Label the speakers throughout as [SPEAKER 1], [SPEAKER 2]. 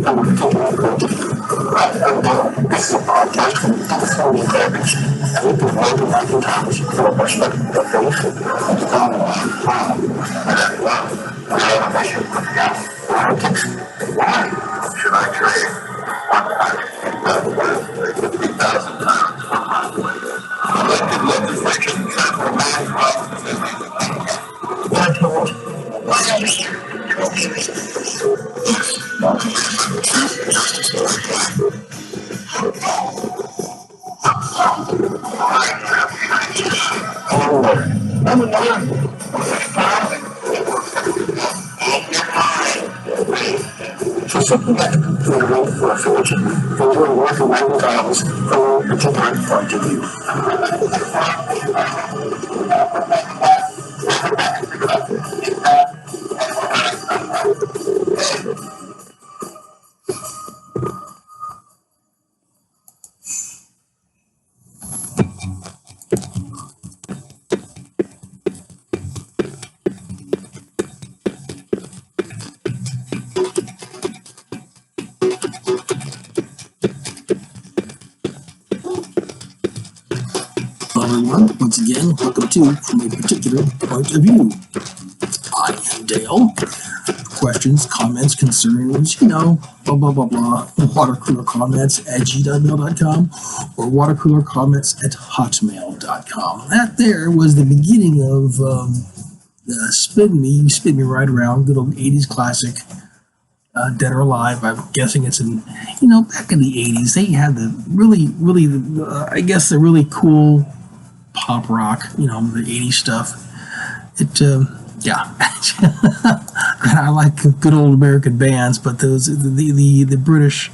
[SPEAKER 1] This is a podcast from California Bears, and we've been waiting 19 times for a perspective of faith and I have a mission with politics. Why should I trade 150,000 pounds for my elected legislation that will for something like the for a fortune, and we're working $90 for a different point of view.
[SPEAKER 2] Once again, welcome to From a Particular Point of View. I am Dale. Questions, comments, concerns, blah, blah, blah, blah. watercoolercomments@gmail.com or watercoolercomments@hotmail.com. That there was the beginning of Spin Me Right Around, good old 80s classic, Dead or Alive. I'm guessing it's in, back in the 80s. They had the really, I guess the really cool pop rock, the 80s stuff. I like good old American bands, but the British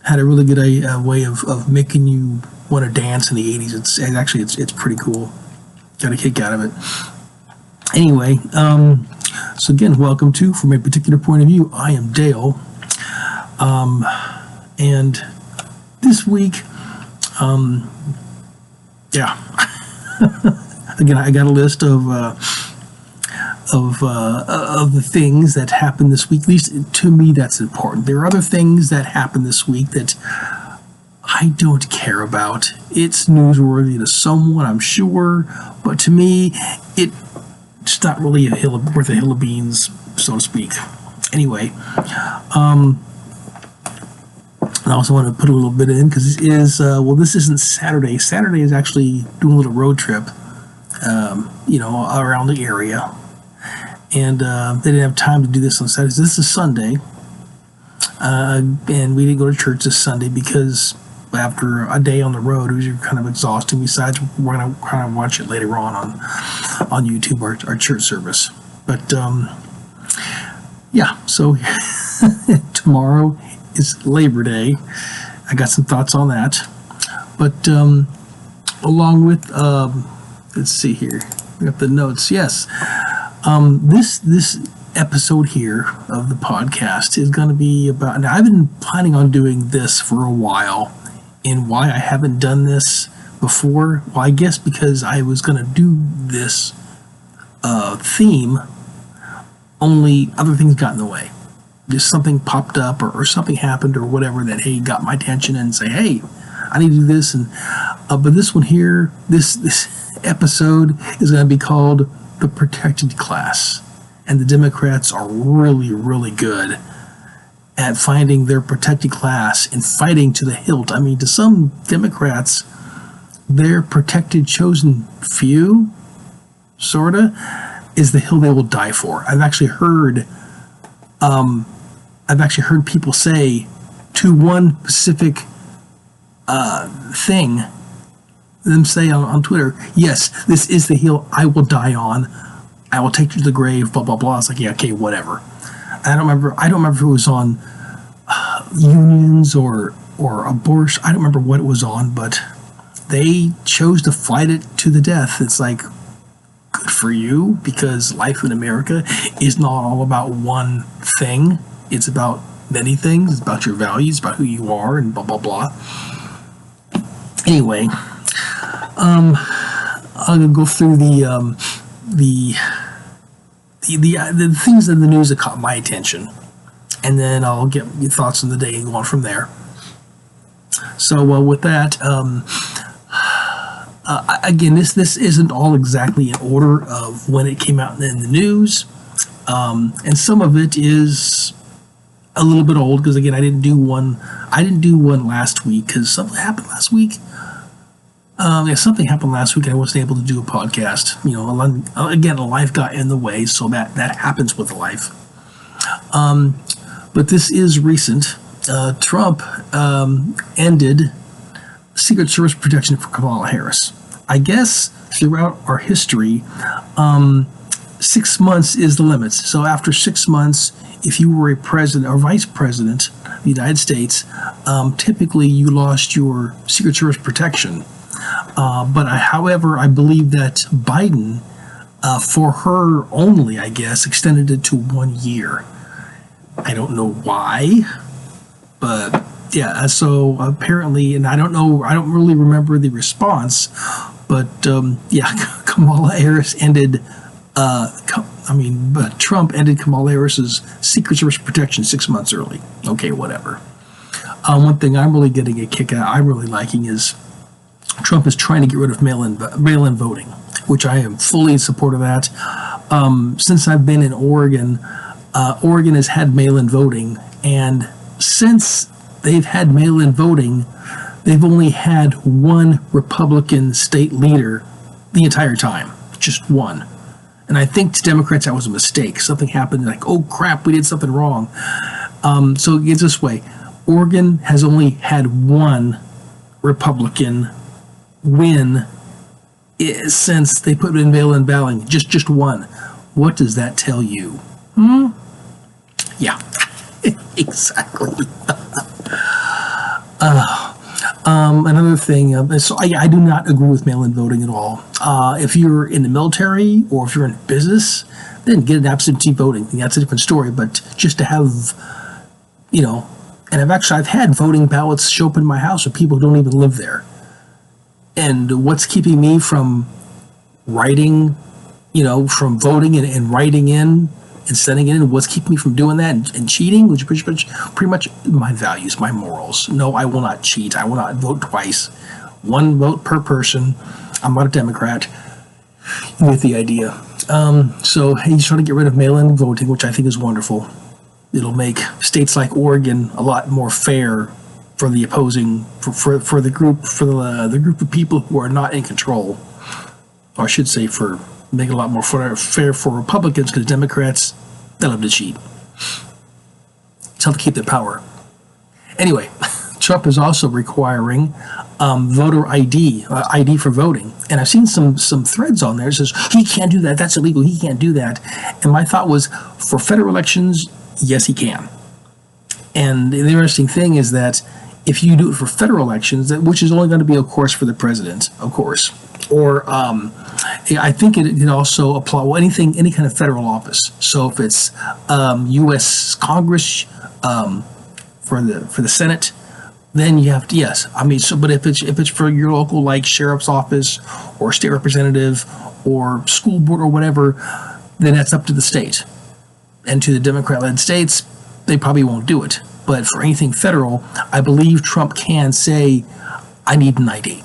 [SPEAKER 2] had a really good way of making you want to dance in the 80s. It's pretty cool. Got a kick out of it. Anyway, so again, welcome to From a Particular Point of View. I am Dale, and this week, again, I got a list of the things that happened this week. At least to me, that's important. There are other things that happened this week that I don't care about. It's newsworthy to someone, I'm sure, but to me, it's not really worth a hill of beans, so to speak. Anyway, I also want to put a little bit in because this isn't Saturday. Saturday is actually doing a little road trip, around the area. And they didn't have time to do this on Saturday. So this is Sunday. And we didn't go to church this Sunday because after a day on the road, it was kind of exhausting. Besides, we're going to kind of watch it later on YouTube, our church service. But, so tomorrow is Labor Day. I got some thoughts on that. But along with, let's see here. We got the notes. Yes. This episode here of the podcast is going to be about, now I've been planning on doing this for a while, and why I haven't done this before, well, I guess because I was going to do this theme, only other things got in the way. Just something popped up or something happened or whatever that, hey, got my attention and say, hey, I need to do this. And but this one here, this episode is going to be called The Protected Class. And the Democrats are really, really good at finding their protected class and fighting to the hilt. I mean, to some Democrats, their protected chosen few, sorta, is the hill they will die for. I've actually heard people say to one specific thing, them say on Twitter, yes, this is the hill I will die on. I will take you to the grave, blah, blah, blah. It's like, yeah, okay, whatever. I don't remember if it was on unions or abortion. I don't remember what it was on, but they chose to fight it to the death. It's like, good for you, because life in America is not all about one thing. It's about many things. It's about your values, about who you are, and blah, blah, blah. Anyway, I'm going to go through the things in the news that caught my attention. and then I'll get your thoughts on the day and go on from there. So with that, again, this isn't all exactly in order of when it came out in the news, and some of it is a little bit old because again, I didn't do one last week because something happened last week. Something happened last week and I wasn't able to do a podcast. Again, life got in the way, so that happens with life. But this is recent. Trump ended Secret Service protection for Kamala Harris. I guess throughout our history, 6 months is the limit. So after 6 months, if you were a president or vice president of the United States, typically you lost your Secret Service protection. However, I believe that Biden, for her only, I guess, extended it to 1 year. I don't know why, but yeah, so apparently, and I don't really remember the response, but Kamala Harris ended, Trump ended Kamala Harris's Secret Service protection 6 months early. Okay, whatever. One thing I'm really getting a kick out, I'm really liking is Trump is trying to get rid of mail-in voting, which I am fully in support of that. Since I've been in Oregon, Oregon has had mail-in voting, and since they've had mail-in voting, they've only had one Republican state leader the entire time, just one. And I think to Democrats that was a mistake. Something happened, like, oh crap, we did something wrong. So it gets this way. Oregon has only had one Republican win since they put in mail-in balloting, just one. What does that tell you? Yeah, exactly. Another thing, so I do not agree with mail-in voting at all. If you're in the military or if you're in business, then get an absentee voting. That's a different story. But just to have, and I've had voting ballots show up in my house with people who don't even live there. And what's keeping me from writing, from voting and writing in and sending it in, what's keeping me from doing that and cheating, which is pretty much my values, my morals. No, I will not cheat. I will not vote twice. One vote per person. I'm not a Democrat. You get the idea. So he's trying to get rid of mail-in voting, which I think is wonderful. It'll make states like Oregon a lot more fair for the opposing, for the group of people who are not in control, or I should say, for make it a lot more fair for Republicans, because Democrats, they love to cheat. It's how to keep their power. Anyway, Trump is also requiring voter ID for voting, and I've seen some threads on there that says he can't do that. That's illegal. He can't do that. And my thought was, for federal elections, yes, he can. And the interesting thing is that if you do it for federal elections, which is only going to be, of course, for the president, of course, or I think it can also apply any kind of federal office. So if it's U.S. Congress for the Senate, then you have to, yes. But if it's for your local, like sheriff's office or state representative or school board or whatever, then that's up to the state. And to the Democrat-led states, they probably won't do it. But for anything federal, I believe Trump can say, I need an ID.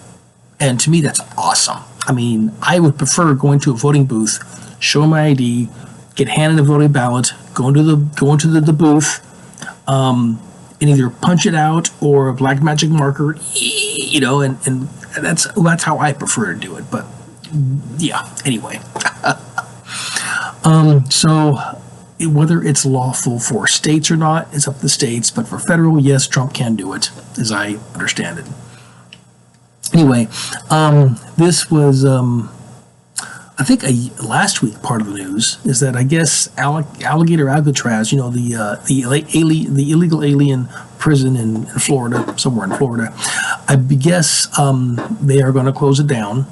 [SPEAKER 2] And to me, that's awesome. I would prefer going to a voting booth, show my ID, get handed a voting ballot, go into the booth, and either punch it out or a black magic marker, and that's how I prefer to do it. But yeah, anyway. So whether it's lawful for states or not is up to the states, but for federal, yes, Trump can do it, as I understand it. Anyway, this was, I think, last week part of the news is that I guess Alligator Alcatraz, the illegal alien prison in Florida, somewhere in Florida, I guess they are going to close it down.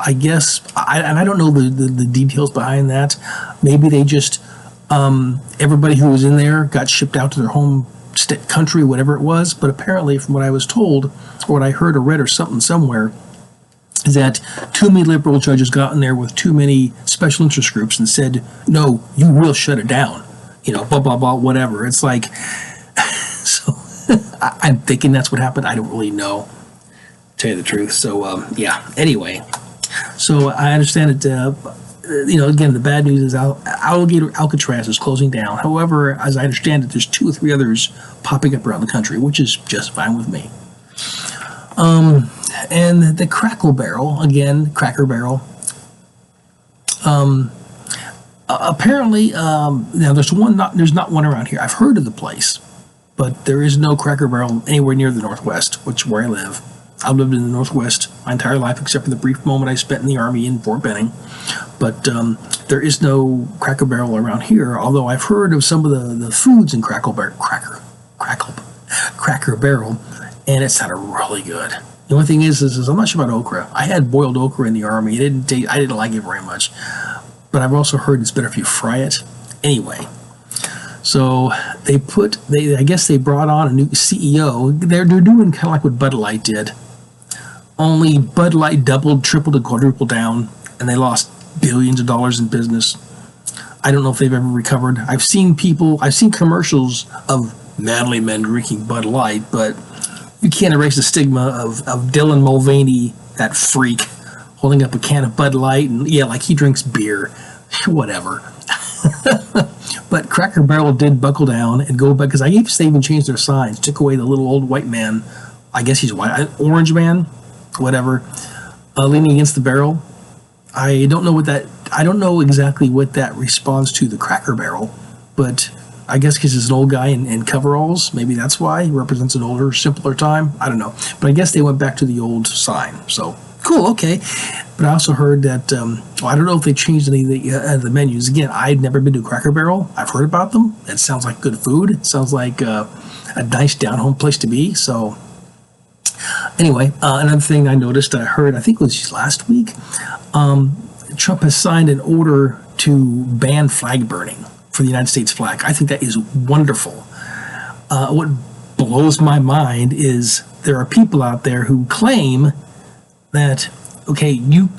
[SPEAKER 2] I guess, I don't know the details behind that. Maybe they just, everybody who was in there got shipped out to their home country, whatever it was. But apparently, from what I was told, or what I heard or read or something somewhere, is that too many liberal judges got in there with too many special interest groups and said, no, you will shut it down. blah, blah, blah, whatever. It's like, so I'm thinking that's what happened. I don't really know, to tell you the truth. So, yeah, anyway. So I understand it, again, the bad news is Alligator Alcatraz is closing down. However, as I understand it, there's 2 or 3 others popping up around the country, which is just fine with me. And the Cracker Barrel, apparently, now there's not one around here. I've heard of the place, but there is no Cracker Barrel anywhere near the Northwest, which is where I live. I've lived in the Northwest my entire life, except for the brief moment I spent in the Army in Fort Benning. But there is no Cracker Barrel around here, although I've heard of some of the foods in Cracker Barrel, and it sounded really good. The only thing is I'm not sure about okra. I had boiled okra in the Army. I didn't like it very much. But I've also heard it's better if you fry it. Anyway, so I guess they brought on a new CEO. They're doing kind of like what Bud Light did. Only Bud Light doubled, tripled, and quadrupled down, and they lost billions of dollars in business. I don't know if they've ever recovered. I've seen commercials of manly men drinking Bud Light, but you can't erase the stigma of Dylan Mulvaney, that freak, holding up a can of Bud Light, and yeah, like he drinks beer, whatever. But Cracker Barrel did buckle down and go back, because I guess they even changed their signs, took away the little old white man, I guess he's white, orange man, whatever, leaning against the barrel. I don't know exactly what that responds to the Cracker Barrel, but I guess because he's an old guy in coveralls, maybe that's why. He represents an older, simpler time. I don't know. But I guess they went back to the old sign. So, cool, okay. But I also heard that, I don't know if they changed any of the menus. Again, I've never been to Cracker Barrel. I've heard about them. It sounds like good food. It sounds like a nice down-home place to be. So, anyway, another thing I noticed, I think it was last week, Trump has signed an order to ban flag burning for the United States flag. I think that is wonderful. What blows my mind is there are people out there who claim that, okay, you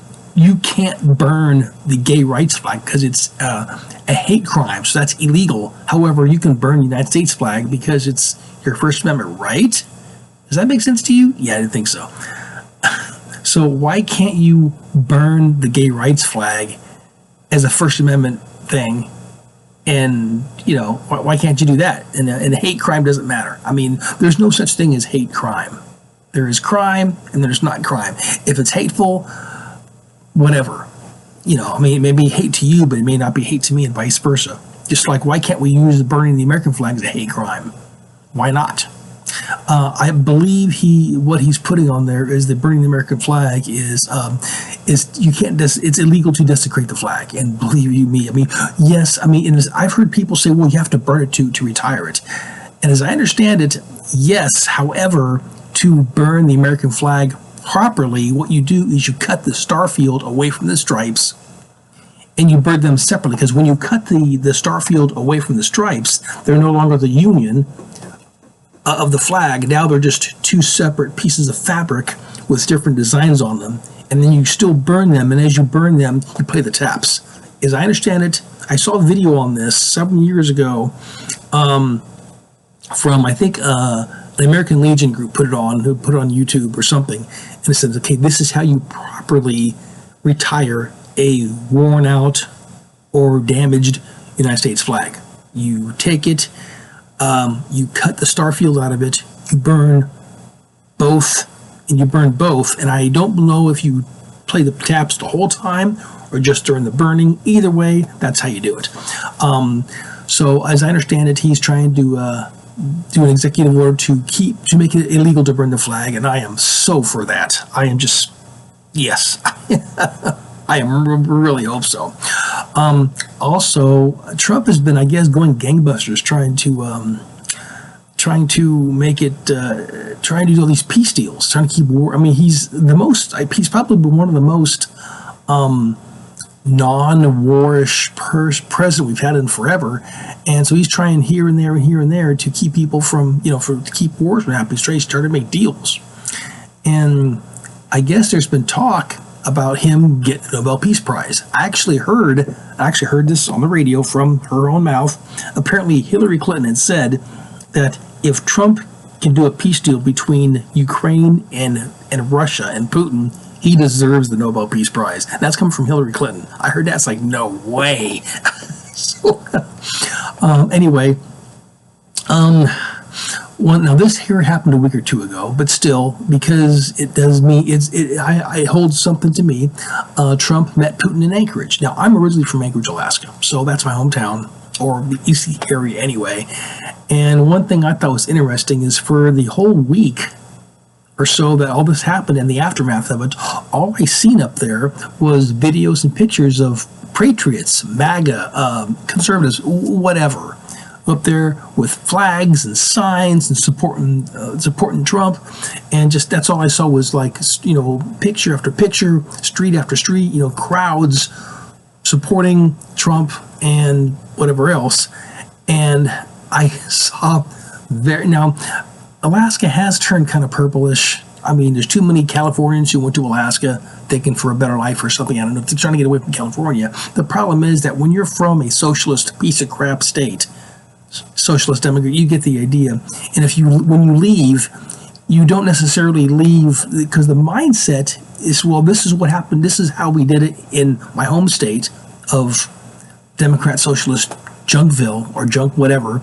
[SPEAKER 2] can't burn the gay rights flag because it's a hate crime, so that's illegal. However, you can burn the United States flag because it's your First Amendment right. Does that make sense to you? Yeah, I didn't think so. So why can't you burn the gay rights flag as a First Amendment thing? And, why can't you do that? And a hate crime doesn't matter. I mean, there's no such thing as hate crime. There is crime and there's not crime. If it's hateful, whatever. It may be hate to you, but it may not be hate to me, and vice versa. Just like, why can't we use burning the American flag as a hate crime? Why not? I believe what he's putting on there is that burning the American flag is you can't it's illegal to desecrate the flag. And believe you me, yes, I've heard people say, well, you have to burn it to retire it. And as I understand it, yes. However, to burn the American flag properly, what you do is you cut the star field away from the stripes, and you burn them separately. Because when you cut the star field away from the stripes, they're no longer the union of the flag. Now they're just 2 separate pieces of fabric with different designs on them, and then you still burn them, and as you burn them, you play the taps. As I understand it, I saw a video on this several years ago from, I think, the American Legion group put it on YouTube or something, and it says, okay, this is how you properly retire a worn out or damaged United States flag. You take it, you cut the star field out of it, you burn both, and I don't know if you play the taps the whole time or just during the burning. Either way, that's how you do it. So as I understand it, he's trying to do an executive order to make it illegal to burn the flag, and I am so for that. I am just, yes. I really hope so. Also, Trump has been, I guess, going gangbusters trying to make it, trying to do all these peace deals, trying to keep war. He's probably been one of the most non-warish president we've had in forever, and so he's trying here and there to keep people from, to keep wars from happening. He's trying to make deals, and I guess there's been talk about him getting the Nobel Peace Prize. I actually heard this on the radio from her own mouth. Apparently, Hillary Clinton had said that if Trump can do a peace deal between Ukraine and Russia and Putin, he deserves the Nobel Peace Prize. That's coming from Hillary Clinton. I heard that. It's like, no way. So, anyway, now this here happened a week or two ago, but still, because it does me, I hold something to me. Trump met Putin in Anchorage. Now, I'm originally from Anchorage, Alaska, so that's my hometown, or the EC area anyway. And one thing I thought was interesting is for the whole week or so that all this happened and the aftermath of it, all I seen up there was videos and pictures of patriots, MAGA, conservatives, whatever, up there with flags and signs and supporting Trump, and just that's all I saw was like, picture after picture, street after street, crowds supporting Trump and whatever else. And I saw there now, Alaska has turned kind of purplish. I mean, there's too many Californians who went to Alaska thinking for a better life or something. I don't know if they're trying to get away from California. The problem is that when you're from a socialist piece of crap state, socialist democrat, you get the idea. And when you leave, you don't necessarily leave because the mindset is, well, this is what happened. This is how we did it in my home state of Democrat socialist Junkville or junk whatever.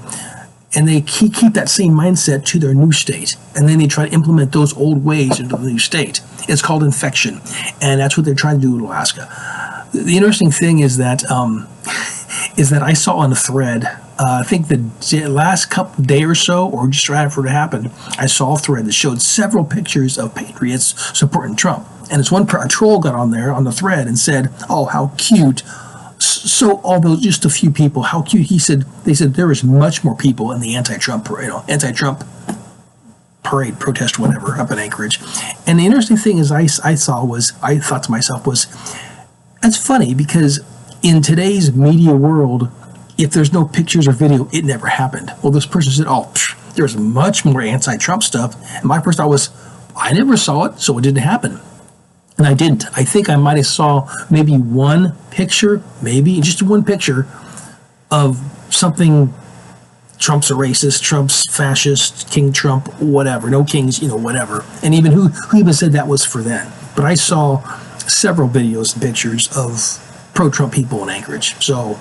[SPEAKER 2] And they keep that same mindset to their new state. And then they try to implement those old ways into the new state. It's called infection. And that's what they're trying to do in Alaska. The interesting thing is that I saw on a thread, I think the last day or so, or just right after it happened, I saw a thread that showed several pictures of patriots supporting Trump. And it's a troll got on there on the thread and said, "Oh, how cute." So although just a few people, how cute. They said there was much more people in the anti-Trump parade, protest, whatever, up in Anchorage. And the interesting thing is I thought to myself was, that's funny because in today's media world, if there's no pictures or video, it never happened. Well, this person said, there's much more anti-Trump stuff. And my first thought was, I never saw it, so it didn't happen. And I didn't. I think I might have saw maybe one picture, maybe just one picture of something. Trump's a racist, Trump's fascist, King Trump, whatever. No kings, whatever. And even who even said that was for then. But I saw several videos and pictures of pro-Trump people in Anchorage. So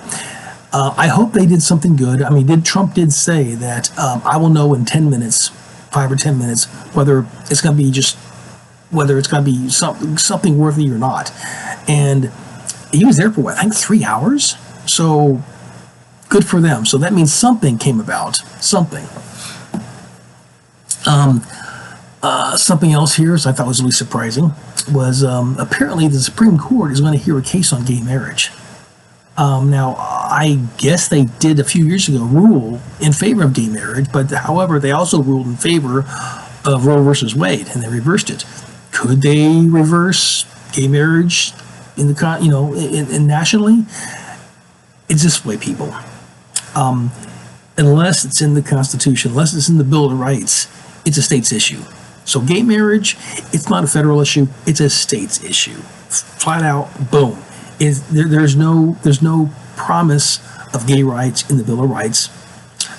[SPEAKER 2] I hope they did something good. I mean, Trump did say that I will know in 10 minutes, 5 or 10 minutes, whether it's going to be something worthy or not. And he was there for, I think 3 hours? So good for them. So that means something came about. Something. Something else here, I thought was really surprising, was apparently the Supreme Court is going to hear a case on gay marriage. Now, I guess they did a few years ago rule in favor of gay marriage, but however, they also ruled in favor of Roe versus Wade, and they reversed it. Could they reverse gay marriage in the nationally? It's this way, people. Unless it's in the Constitution, unless it's in the Bill of Rights, it's a state's issue. So gay marriage, it's not a federal issue; it's a state's issue. Flat out, boom. There's no promise of gay rights in the Bill of Rights.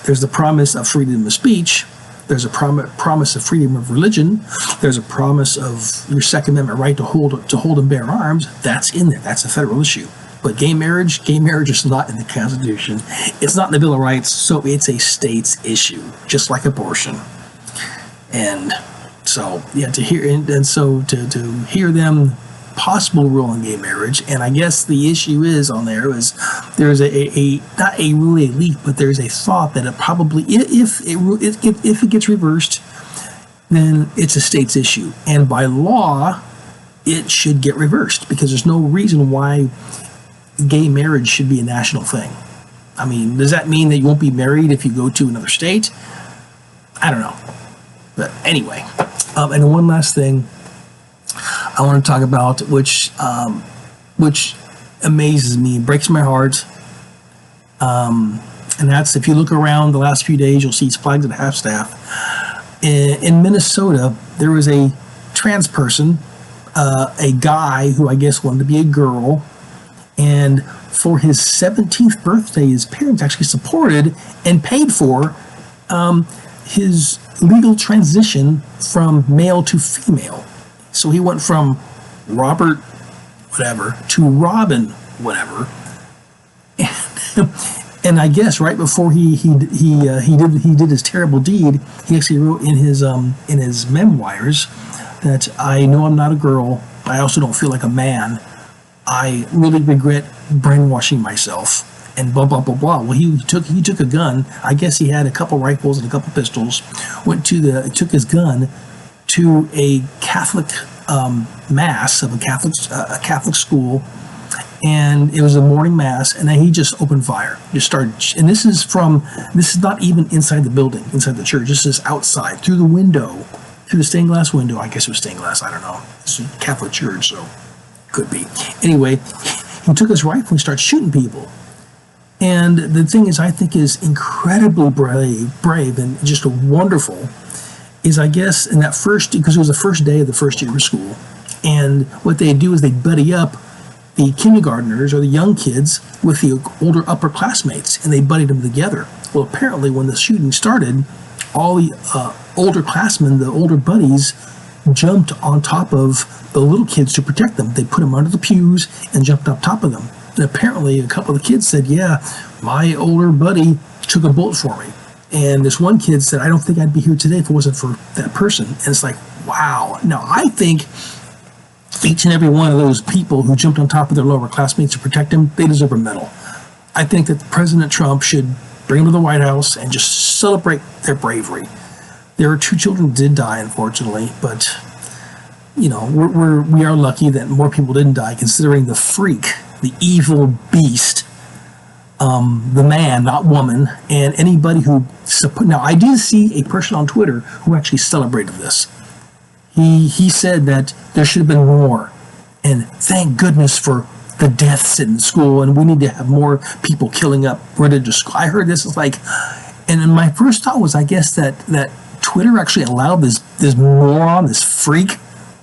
[SPEAKER 2] There's the promise of freedom of speech. There's a promise of freedom of religion. There's a promise of your Second Amendment right to hold and bear arms. That's in there. That's a federal issue. But gay marriage is not in the Constitution. It's not in the Bill of Rights, so it's a state's issue, just like abortion. And so, to hear them possible rule on gay marriage, and I guess the issue is on there's not a really a leak, but there's a thought that it probably, if it gets reversed, then it's a state's issue, and by law, it should get reversed because there's no reason why gay marriage should be a national thing. I mean, does that mean that you won't be married if you go to another state? I don't know, but anyway, and one last thing I want to talk about, which amazes me, breaks my heart, and that's if you look around the last few days, you'll see flags at half-staff. In Minnesota, there was a trans person, a guy who I guess wanted to be a girl, and for his 17th birthday, his parents actually supported and paid for his legal transition from male to female. So he went from Robert whatever to Robin whatever. And I guess right before he did his terrible deed, he actually wrote in his memoirs that I know I'm not a girl, but I also don't feel like a man. I really regret brainwashing myself, and blah blah blah blah. Well, he took a gun. I guess he had a couple rifles and a couple pistols. Took his gun to a Catholic mass of a Catholic school. And it was a morning mass, and then he just opened fire. Just started, and this is not even inside the building, inside the church. This is outside, through the window, through the stained glass window. I guess it was stained glass. I don't know. It's a Catholic church, so could be. Anyway, he took his rifle and started shooting people. And the thing is, I think is incredibly brave, and just wonderful. Is I guess in that first, because it was the first day of the first year of school, and what they do is they buddy up the kindergartners or the young kids with the older upperclassmates, and they buddied them together. Well, apparently when the shooting started, all the older classmen, the older buddies, jumped on top of the little kids to protect them. They put them under the pews and jumped on top of them. And apparently a couple of the kids said, yeah, my older buddy took a bullet for me. And this one kid said, I don't think I'd be here today if it wasn't for that person. And it's like, wow. Now, I think each and every one of those people who jumped on top of their lower classmates to protect them, they deserve a medal. I think that President Trump should bring them to the White House and just celebrate their bravery. There are 2 children who did die, unfortunately, but we are lucky that more people didn't die, considering the freak, the evil beast, the man, not woman, and anybody who. Now, I did see a person on Twitter who actually celebrated this. He said that there should have been more, and thank goodness for the deaths in school, and we need to have more people killing up religious school. I heard this, is like, and then my first thought was, I guess that Twitter actually allowed this moron, this freak,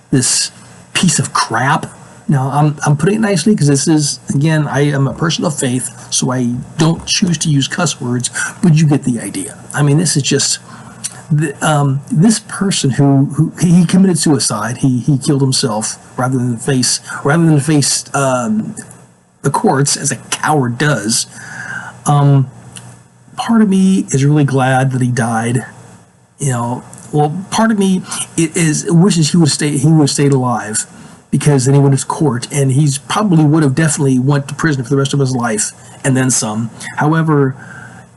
[SPEAKER 2] this piece of crap. Now, I'm putting it nicely because this is, again, I am a person of faith, so I don't choose to use cuss words, but you get the idea. I mean, this is just. This person who he committed suicide. He killed himself rather than face the courts, as a coward does. Part of me is really glad that he died. Well, part of me wishes he would have stayed alive, because then he went to court, and he's probably would have definitely went to prison for the rest of his life and then some. However,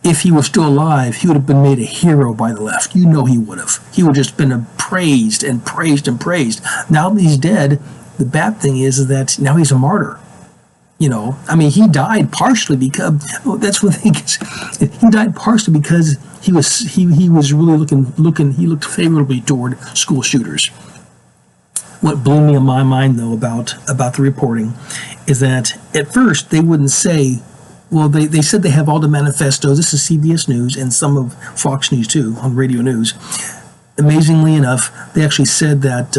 [SPEAKER 2] if he was still alive, he would have been made a hero by the left. He would have. He would have just been praised and praised and praised. Now that he's dead, the bad thing is that now he's a martyr. I mean, he died partially because that's what he died partially because he was really he looked favorably toward school shooters. What blew me in my mind, though, about the reporting is that at first they wouldn't say. Well, they said they have all the manifestos. This is CBS News and some of Fox News, too, on radio news. Amazingly enough, they actually said that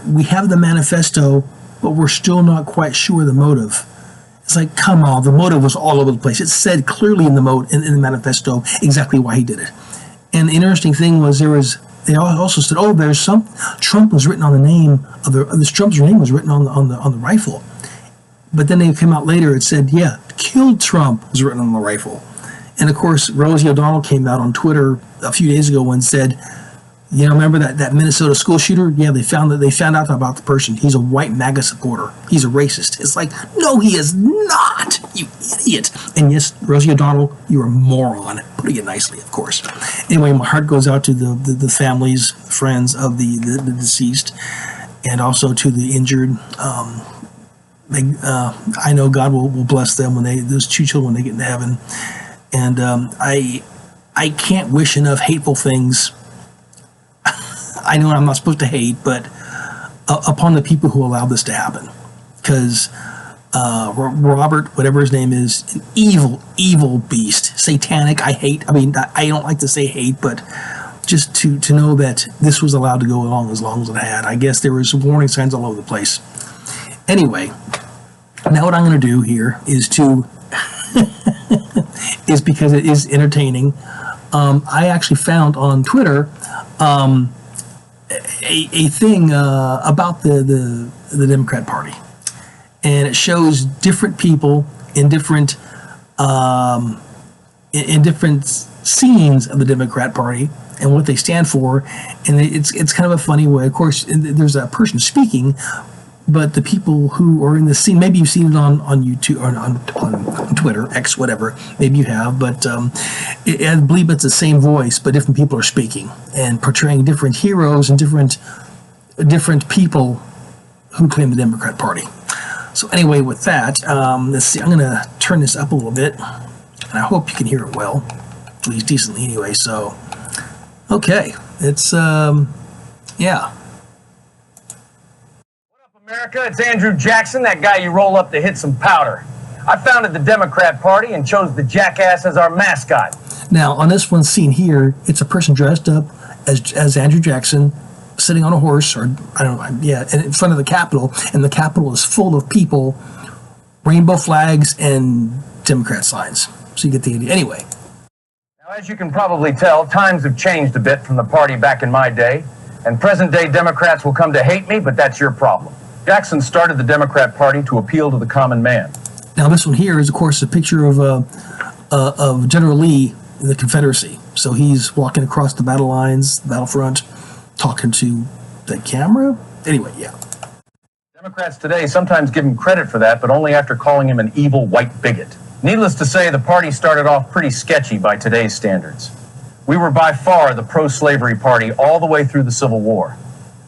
[SPEAKER 2] we have the manifesto, but we're still not quite sure the motive. It's like, come on, the motive was all over the place. It said clearly in the manifesto exactly why he did it. And the interesting thing was they also said, Trump was written on the name of Trump's name was written on the rifle. But then they came out later and said, yeah, killed Trump was written on the rifle. And of course, Rosie O'Donnell came out on Twitter a few days ago and said, remember that Minnesota school shooter? Yeah, they found out about the person. He's a white MAGA supporter. He's a racist. It's like, no, he is not, you idiot. And yes, Rosie O'Donnell, you're a moron. Putting it nicely, of course. Anyway, my heart goes out to the families, friends of the deceased, and also to the injured. I know God will bless them when those 2 children, when they get into heaven. And I can't wish enough hateful things. I know I'm not supposed to hate, but upon the people who allowed this to happen. Because Robert, whatever his name is, an evil beast, satanic. I don't like to say hate, but just to know that this was allowed to go along as long as it had. I guess there was warning signs all over the place. Anyway, now what I'm going to do here is to, is because it is entertaining, I actually found on Twitter a thing about the Democrat Party. And it shows different people in different scenes of the Democrat Party and what they stand for, and it's kind of a funny way. Of course, there's a person speaking, but the people who are in the scene, maybe you've seen it on YouTube or on Twitter, X, whatever. Maybe you have, but I believe it's the same voice, but different people are speaking and portraying different heroes and different people who claim the Democrat Party. So anyway, with that, let's see. I'm going to turn this up a little bit, and I hope you can hear it well, at least decently anyway. So, okay, it's yeah.
[SPEAKER 3] What up, America? It's Andrew Jackson, that guy you roll up to hit some powder. I founded the Democrat Party and chose the jackass as our mascot.
[SPEAKER 2] Now, on this one scene here, it's a person dressed up as Andrew Jackson, sitting on a horse, or I don't know, yeah, in front of the Capitol, and the Capitol is full of people, rainbow flags, and Democrat signs. So you get the idea. Anyway.
[SPEAKER 3] Now, as you can probably tell, times have changed a bit from the party back in my day, and present-day Democrats will come to hate me, but that's your problem. Jackson started the Democrat Party to appeal to the common man.
[SPEAKER 2] Now, this one here is, of course, a picture of General Lee in the Confederacy. So he's walking across the battle lines, the battlefront, talking to the camera. Anyway, yeah.
[SPEAKER 3] Democrats today sometimes give him credit for that, but only after calling him an evil white bigot. Needless to say, the party started off pretty sketchy by today's standards. We were by far the pro-slavery party all the way through the Civil War.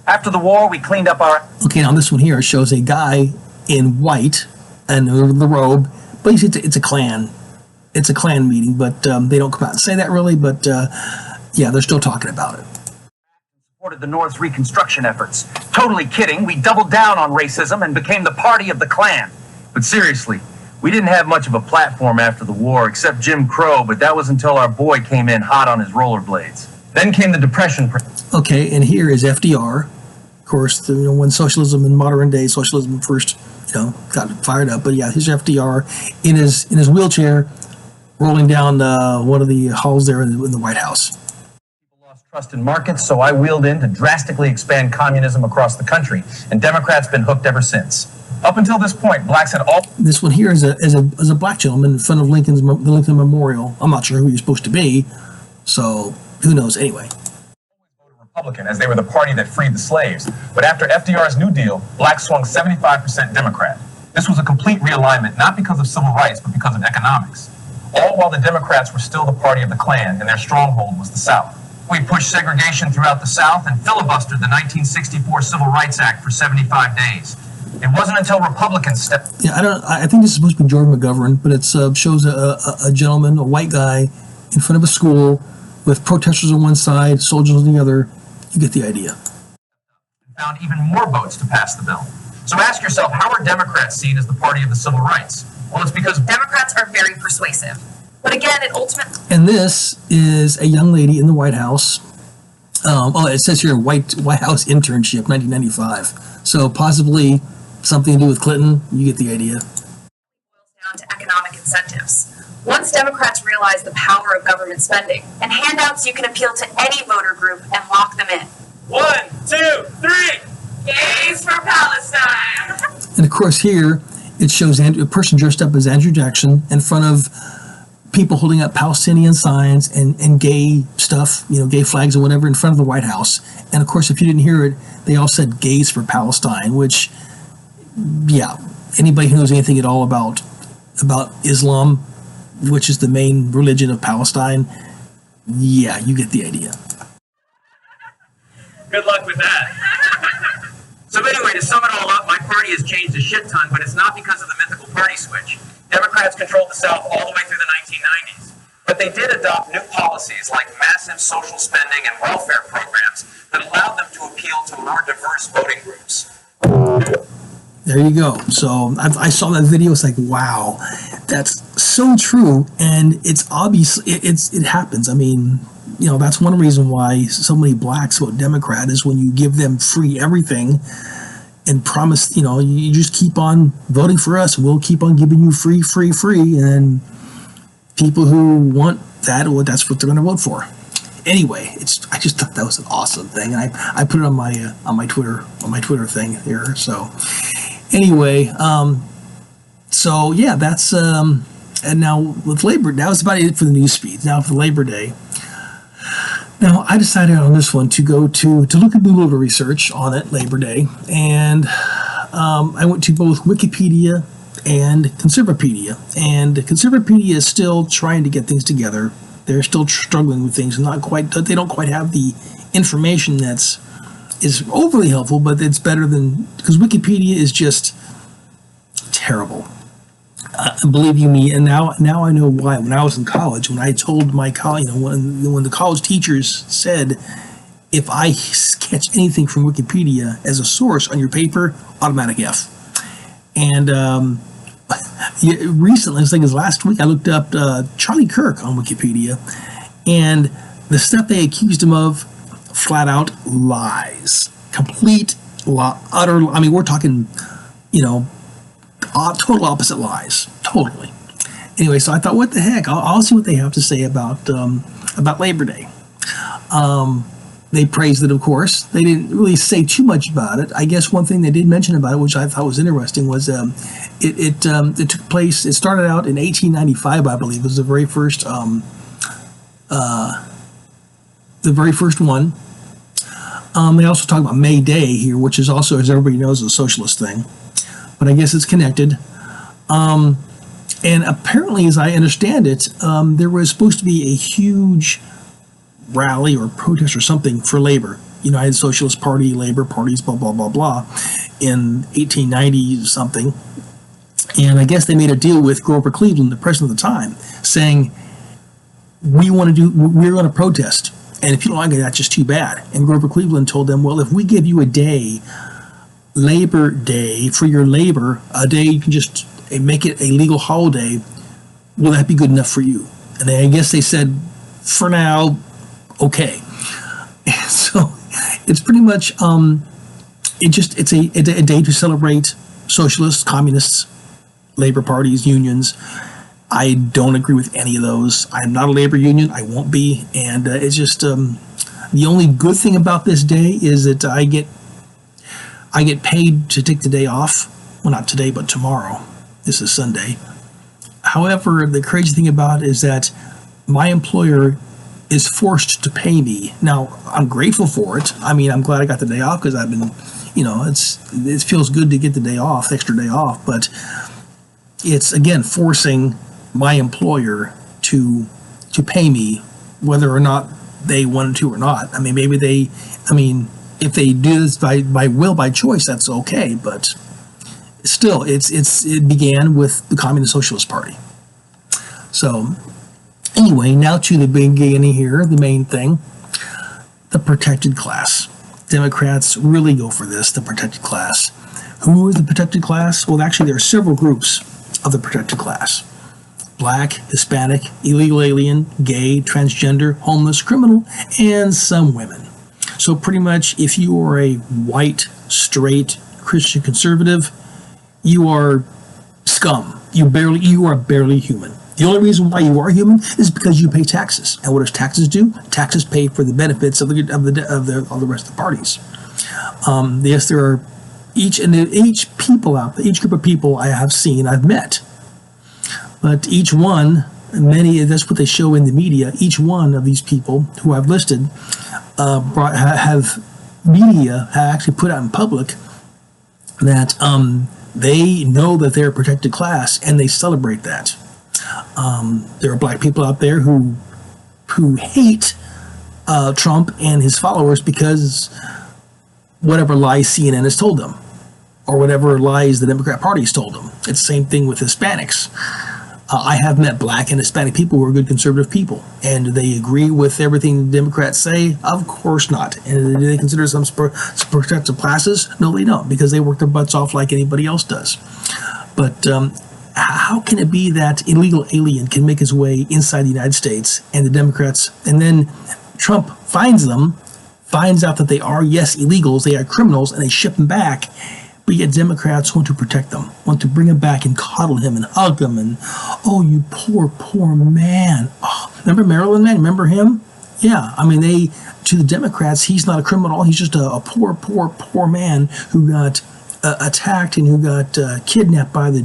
[SPEAKER 3] After the war, we cleaned up our...
[SPEAKER 2] Okay, now this one here shows a guy in white and the robe, but you see it's a Klan. It's a Klan meeting, but they don't come out and say that really, but yeah, they're still talking about it.
[SPEAKER 3] Supported the North's Reconstruction efforts. Totally kidding, we doubled down on racism and became the party of the Klan. But seriously, we didn't have much of a platform after the war, except Jim Crow, but that was until our boy came in hot on his rollerblades. Then came the Depression.
[SPEAKER 2] Okay, and here is FDR. Of course, when socialism in modern day socialism first, got fired up. But yeah, here's FDR in his wheelchair, rolling down one of the halls there in the White House.
[SPEAKER 3] Trust in markets, so I wheeled in to drastically expand communism across the country, and Democrats been hooked ever since. Up until this point, blacks had all...
[SPEAKER 2] This one here is a black gentleman in front of the Lincoln Memorial. I'm not sure who you're supposed to be, so who knows anyway.
[SPEAKER 3] Republican, as they were the party that freed the slaves. But after FDR's New Deal, blacks swung 75% Democrat. This was a complete realignment, not because of civil rights, but because of economics. All while the Democrats were still the party of the Klan, and their stronghold was the South. We pushed segregation throughout the South and filibustered the 1964 Civil Rights Act for 75 days. It wasn't until Republicans stepped...
[SPEAKER 2] Yeah, I think this is supposed to be George McGovern, but it shows a gentleman, a white guy, in front of a school with protesters on one side, soldiers on the other. You get the idea.
[SPEAKER 3] Found even more votes to pass the bill. So ask yourself, how are Democrats seen as the party of the civil rights? Well, it's because
[SPEAKER 4] Democrats are very persuasive. But again, it ultimately...
[SPEAKER 2] And this is a young lady in the White House. It says here White House internship, 1995. So possibly something to do with Clinton. You get the idea.
[SPEAKER 4] It boils down to economic incentives. Once Democrats realize the power of government spending and handouts, you can appeal to any voter group and lock them in.
[SPEAKER 3] 1, 2, 3.
[SPEAKER 4] Gays for Palestine.
[SPEAKER 2] And of course here it shows a person dressed up as Andrew Jackson in front of people holding up Palestinian signs and gay stuff, gay flags or whatever in front of the White House. And of course, if you didn't hear it, they all said gays for Palestine, which, yeah, anybody who knows anything at all about Islam, which is the main religion of Palestine, yeah, you get the idea.
[SPEAKER 3] Good luck with that. So anyway, to sum it all up, my party has changed a shit ton, but it's not because of the mythical party switch. Democrats controlled the South all the way through the 1990s. But they did adopt new policies like massive social spending and welfare programs that allowed them to appeal to more diverse voting groups.
[SPEAKER 2] There you go. So I saw that video. It's like, wow, that's so true. And it's obvious. It happens. I mean, that's one reason why so many blacks vote Democrat is when you give them free everything and promise, you just keep on voting for us. We'll keep on giving you free, free, free. And people who want that, well, that's what they're going to vote for. Anyway, I just thought that was an awesome thing. And I put it on my Twitter thing here. So anyway, so yeah, that's, and now with Labor, that was about it for the news feed. Now for Labor Day. Now I decided on this one to go to look at a little research on it, Labor Day, and I went to both Wikipedia and Conservapedia, and Conservapedia is still trying to get things together. They're still struggling with things, they don't quite have the information is overly helpful, but it's better than, because Wikipedia is just terrible. Believe you me, and now I know why. When I was in college, when I told my college, when the college teachers said, if I catch anything from Wikipedia as a source on your paper, automatic F. And recently, I think it was last week, I looked up Charlie Kirk on Wikipedia, and the stuff they accused him of, flat out lies, complete utter. I mean, we're talking, total opposite lies, totally. Anyway, so I thought, what the heck? I'll see what they have to say about Labor Day. They praised it, of course. They didn't really say too much about it. I guess one thing they did mention about it, which I thought was interesting, was it took place. It started out in 1895, I believe, was the very first one. They also talk about May Day here, which is also, as everybody knows, a socialist thing. But I guess it's connected. And apparently, as I understand it, there was supposed to be a huge rally or protest or something for labor, United Socialist Party, labor parties, blah, blah, blah, blah, in 1890 something. And I guess they made a deal with Grover Cleveland, the president of the time, saying, we're going to protest. And if you don't like it, that's just too bad. And Grover Cleveland told them, well, if we give you a day, Labor Day, for your labor, a day you can just make it a legal holiday, will that be good enough for you? And I guess they said, for now, okay. And so it's pretty much, it's a day to celebrate socialists, communists, labor parties, unions. I don't agree with any of those. I'm not a labor union. I won't be. And it's just, the only good thing about this day is that I get paid to take the day off. Well, not today, but tomorrow. This is Sunday. However, the crazy thing about it is that my employer is forced to pay me. Now, I'm grateful for it. I mean, I'm glad I got the day off because I've been, it feels good to get the day off, the extra day off. But it's, again, forcing my employer to pay me whether or not they wanted to or not. I mean, if they do this by will, by choice, that's okay. But still, it began with the Communist Socialist Party. So anyway, now to the beginning here, the main thing, the protected class. Democrats really go for this, the protected class. Who is the protected class? Well, actually, there are several groups of the protected class. Black, Hispanic, illegal alien, gay, transgender, homeless, criminal, and some women. So pretty much, if you are a white, straight, Christian conservative, you are scum. You are barely human. The only reason why you are human is because you pay taxes. And what does taxes do? Taxes pay for the benefits of the rest of the parties. Yes, there are each group of people I have seen, I've met. But each one, that's what they show in the media, each one of these people who I've listed media have actually put out in public that they know that they're a protected class and they celebrate that. There are black people out there who hate Trump and his followers because whatever lies CNN has told them, or whatever lies the Democrat Party has told them. It's the same thing with Hispanics. I have met black and Hispanic people who are good conservative people, and do they agree with everything the Democrats say? Of course not. And do they consider some protected classes? No, they don't, because they work their butts off like anybody else does. But how can it be that illegal alien can make his way inside the United States and the Democrats, and then Trump finds them, finds out that they are, yes, illegals, they are criminals, and they ship them back. But yet Democrats want to protect them, want to bring him back and coddle him and hug him. And, oh, you poor, poor man. Oh, remember Maryland man? Remember him? Yeah, I mean, to the Democrats, he's not a criminal. He's just a poor, poor, poor man who got attacked and who got kidnapped by the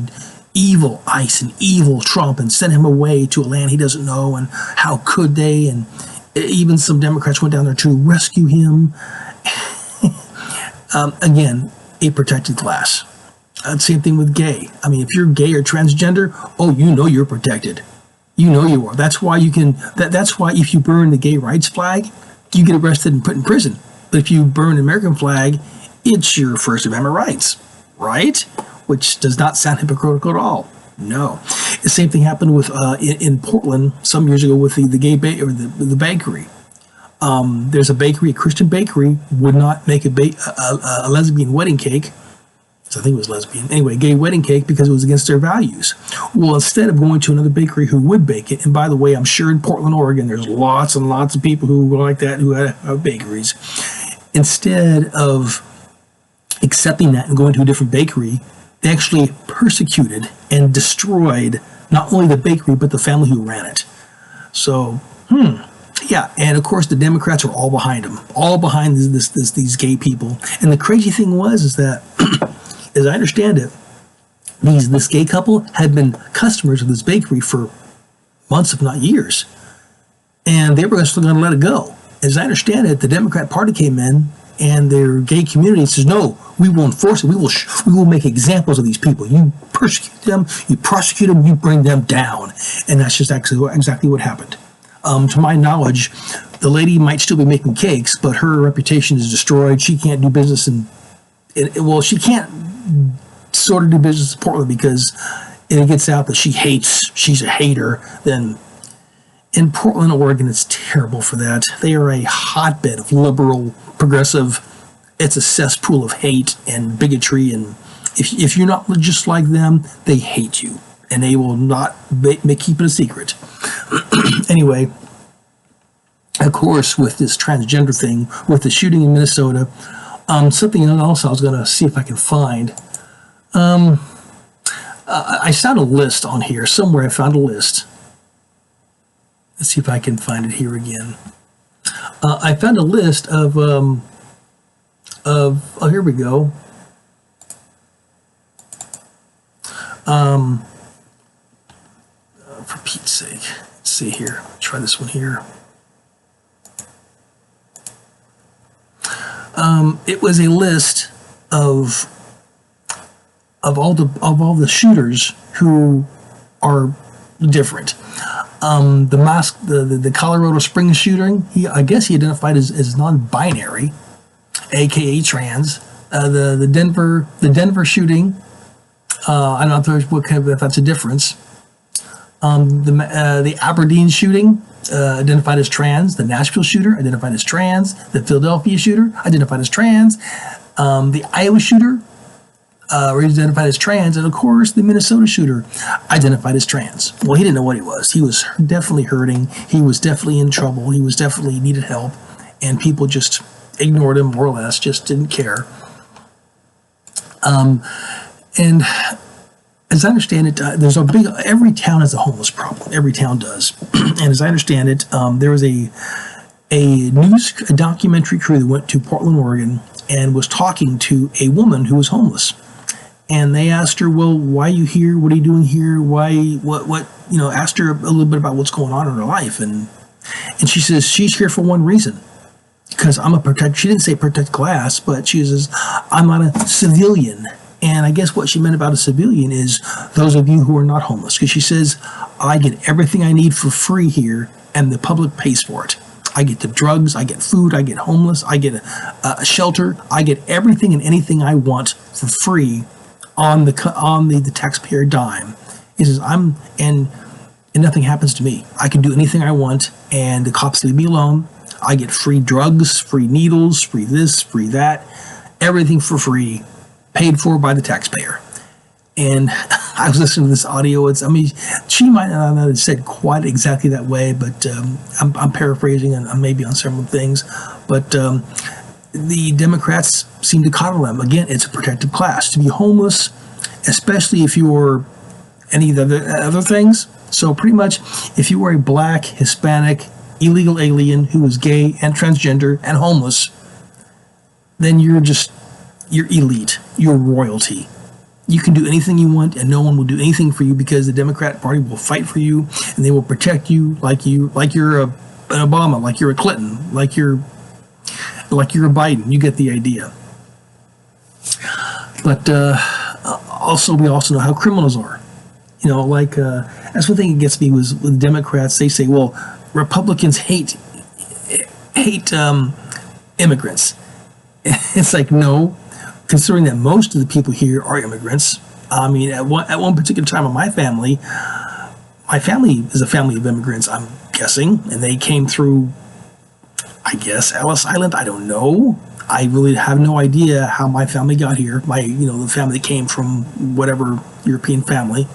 [SPEAKER 2] evil ICE and evil Trump and sent him away to a land he doesn't know. And how could they? And even some Democrats went down there to rescue him. Again, a protected class. Same thing with gay. I mean, if you're gay or transgender, oh, you know you're protected. You know you are. That's why you can. That's why if you burn the gay rights flag, you get arrested and put in prison. But if you burn the American flag, it's your First Amendment rights, right? Which does not sound hypocritical at all. No. The same thing happened with in Portland some years ago with the gay or the bakery. There's a bakery, a Christian bakery, would not make a lesbian wedding cake. So I think it was lesbian. Anyway, gay wedding cake because it was against their values. Well, instead of going to another bakery who would bake it, and by the way, I'm sure in Portland, Oregon, there's lots and lots of people who were like that who have bakeries. Instead of accepting that and going to a different bakery, they actually persecuted and destroyed not only the bakery, but the family who ran it. So, yeah, and of course the Democrats are all behind them, all behind these gay people. And the crazy thing is that, as I understand it, this gay couple had been customers of this bakery for months, if not years, and they were still going to let it go. As I understand it, the Democrat Party came in, and their gay community says, "No, we will enforce it. We will make examples of these people. You persecute them, you prosecute them, you bring them down." And that's just exactly what happened. To my knowledge, the lady might still be making cakes, but her reputation is destroyed. She can't do business she can't sort of do business in Portland because if it gets out that she's a hater, then in Portland, Oregon, it's terrible for that. They are a hotbed of liberal, progressive. It's a cesspool of hate and bigotry, and if you're not just like them, they hate you, and they will not keep it a secret. Anyway, of course, with this transgender thing, with the shooting in Minnesota, something else I was going to see if I can find. I found a list on here somewhere. I found a list. Let's see if I can find it here again. I found a list of oh, here we go. For Pete's sake, let's see here. Try this one here. It was a list of all the shooters who are different. The Colorado Springs shooting, I guess he identified as non-binary, aka trans. The Denver shooting, I don't know if that's a difference. The Aberdeen shooting, identified as trans. The Nashville shooter, identified as trans. The Philadelphia shooter, identified as trans. The Iowa shooter, identified as trans. And of course, the Minnesota shooter, identified as trans. Well, he didn't know what he was. He was definitely hurting. He was definitely in trouble. He was definitely needed help. And people just ignored him, more or less, just didn't care. And as I understand it, every town has a homeless problem. Every town does. And as I understand it, there was a documentary crew that went to Portland, Oregon, and was talking to a woman who was homeless. And they asked her, "Well, why are you here? What are you doing here? Asked her a little bit about what's going on in her life. And she says she's here for one reason. Because I'm she didn't say protect class, but she says, I'm not a civilian. And I guess what she meant about a civilian is those of you who are not homeless. Because she says, I get everything I need for free here, and the public pays for it. I get the drugs, I get food, I get homeless, I get a shelter, I get everything and anything I want for free on the taxpayer dime. He says, and nothing happens to me. I can do anything I want, and the cops leave me alone. I get free drugs, free needles, free this, free that, everything for free, paid for by the taxpayer. And I was listening to this audio. I mean, she might not have said quite exactly that way, but I'm paraphrasing and maybe on several things. But the Democrats seem to coddle them. Again, it's a protected class. To be homeless, especially if you're any of the other things. So pretty much, if you are a black, Hispanic, illegal alien who is gay and transgender and homeless, then you're elite. You're royalty. You can do anything you want, and no one will do anything for you because the Democrat Party will fight for you, and they will protect you like you're an Obama, like you're a Clinton, like you're a Biden. You get the idea. But we also know how criminals are. You know, like that's one thing that gets me was with Democrats. They say, well, Republicans hate immigrants. It's like, no. Considering that most of the people here are immigrants, I mean, at one particular time in my family is a family of immigrants, I'm guessing, and they came through, I guess, Ellis Island. I don't know. I really have no idea how my family got here. The family came from whatever European family.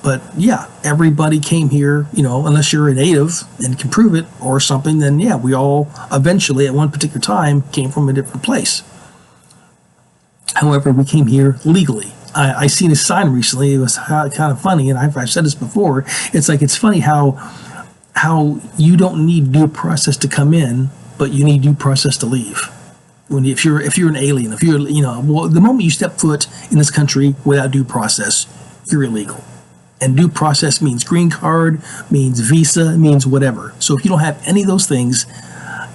[SPEAKER 2] But yeah, everybody came here, unless you're a native and can prove it or something, then yeah, we all eventually at one particular time came from a different place. However, we came here legally. I seen a sign recently. It was kind of funny, and I've said this before. It's funny how you don't need due process to come in, but you need due process to leave. If you're an alien, the moment you step foot in this country without due process, you're illegal. And due process means green card, means visa, means whatever. So if you don't have any of those things,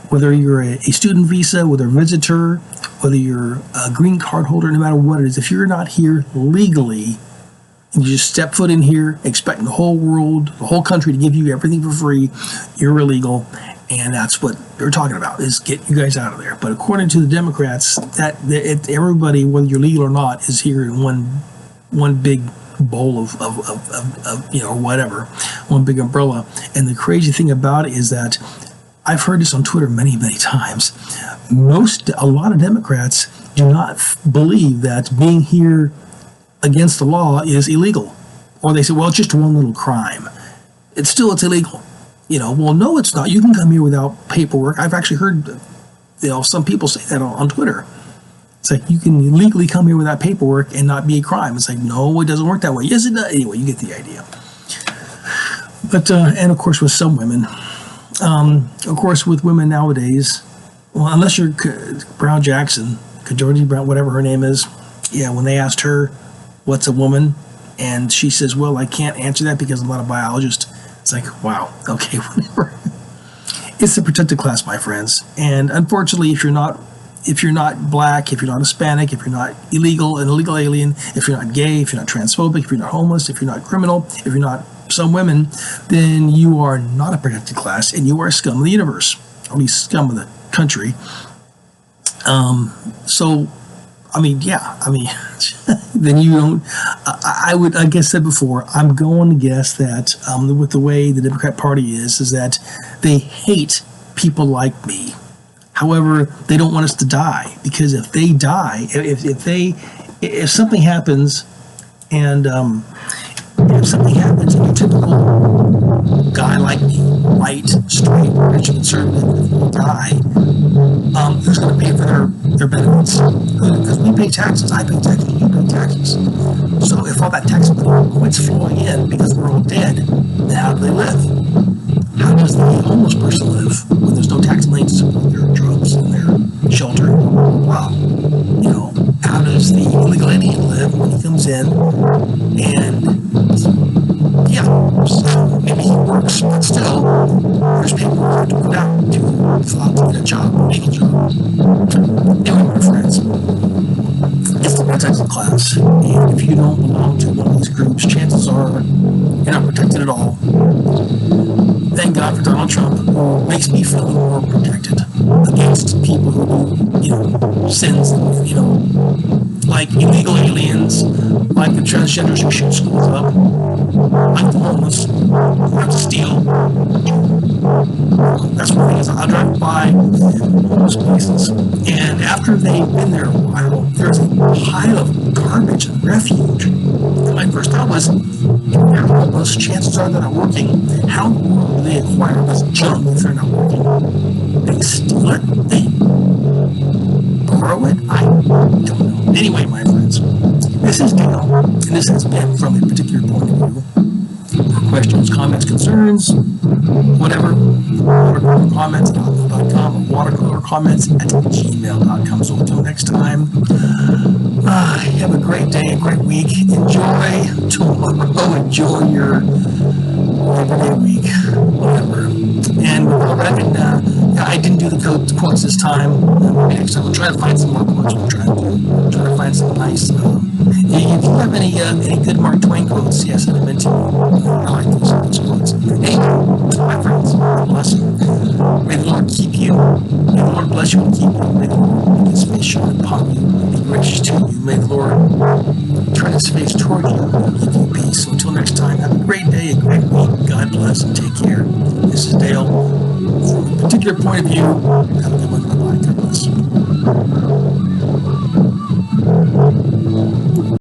[SPEAKER 2] whether you're a student visa, whether a visitor, whether you're a green card holder, no matter what it is, if you're not here legally, and you just step foot in here, expecting the whole world, the whole country to give you everything for free, you're illegal. And that's what they're talking about, is get you guys out of there. But according to the Democrats, everybody, whether you're legal or not, is here in one big bowl of whatever, one big umbrella. And the crazy thing about it is that I've heard this on Twitter many, many times. A lot of Democrats do not believe that being here against the law is illegal. Or they say, well, it's just one little crime. It's illegal. Well, no, it's not. You can come here without paperwork. I've actually heard, some people say that on Twitter. It's like, you can legally come here without paperwork and not be a crime. It's like, no, it doesn't work that way. Yes, it does. Anyway, you get the idea. But, and of course, with some women, of course, with women nowadays, well, unless you're Brown Jackson, Georgie Brown, whatever her name is, yeah, when they asked her, what's a woman? And she says, well, I can't answer that because I'm not a biologist. It's like, wow, okay, whatever. It's a protected class, my friends. And unfortunately, if you're not black, if you're not Hispanic, if you're not an illegal alien, if you're not gay, if you're not transphobic, if you're not homeless, if you're not criminal, if you're not some women, then you are not a protected class and you are scum of the universe, or at least scum of the country. Then you don't, like I said before, I'm going to guess that with the way the Democrat Party is that they hate people like me. However, they don't want us to die, because if they die, if something happens, and if something happens and a typical guy like me, white, straight, rich, conservative, if we die, who's going to pay for their benefits? Because we pay taxes, I pay taxes, you pay taxes. So if all that tax money quits flowing in because we're all dead, then how do they live? How does the homeless person live when there's no tax money to support their drugs and their shelter? Well, how does the illegal alien live when he comes in and, so maybe he works, but still, there's paperwork to put out to fill out to get a job, a legal job. Anyway, my friends, it's the protected class, and if you don't belong to one of these groups, chances are you're not protected at all. Thank God for Donald Trump, who makes me feel more protected against people who do, sins, like illegal aliens, like the transgenders who shoot schools up, like the homeless who have to steal. That's one thing is I'll drive by those places, and after they've been there a while, there's a pile of garbage and refuge. And my first thought was, if they're homeless, chances are they're not working. How in the world do they acquire this junk if they're not working? They steal it? They borrow it? I don't know. Anyway, my friends, this is Dale, and this has been From a Particular Point of View. For questions, comments, concerns, whatever, watercoolercomments.com or watercoolercomments@gmail.com. So until next time, have a great day, a great week. Enjoy tomorrow. Enjoy your everyday week, whatever. And with all that, I didn't do the quotes this time. Next time, we'll try to find some more quotes. We'll try to find some nice. If you have any good Mark Twain quotes, yes, I meant to. I like those quotes. Hey, my friends, bless you. May the Lord keep you. May the Lord bless you and keep you. May the Lord make his face shine upon you and be gracious to you. May the Lord turn his face toward you and give you peace. So until next time, have a great day, a great week. God bless and take care. This is Dale. From a particular point of view, have a good one.